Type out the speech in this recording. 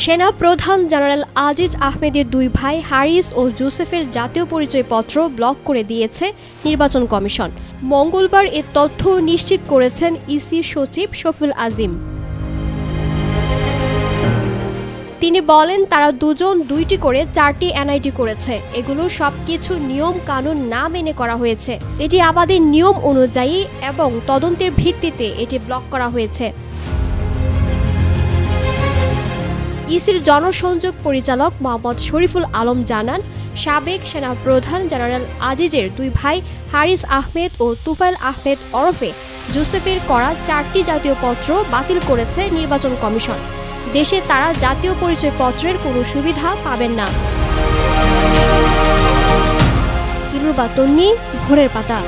সেনা প্রধান জেনারেল আজিজ আহমেদের দুই ভাই হারিস ও জোসেফের জাতীয় পরিচয়পত্র ব্লক করে দিয়েছে নির্বাচন কমিশন। মঙ্গলবার এ তথ্য নিশ্চিত করেছেন ইসি সচিব শফিউল আজিম। তিনি বলেন, তারা দুজন দুইটি করে 4টি এনআইডি করেছে। এগুলো সবকিছু নিয়ম কানুন না মেনে করা হয়েছে। এটি আমাদের নিয়ম অনুযায়ী এবং তদন্তের ভিত্তিতে এটি ব্লক করা হয়েছে। ইসির জনসংযোগ পরিচালক মোহাম্মদ শরীফুল আলম জানান, সাবেক সেনা প্রধান জেনারেল আজিজের দুই ভাই হারিস আহমেদ ও তুফাইল আহমেদ ওরফে জোসেফের করা 4টি জাতীয় পত্র বাতিল করেছে নির্বাচন কমিশন। দেশে তারা জাতীয় পরিচয়পত্রের কোনো সুবিধা পাবেন না। ভোরের পাতা।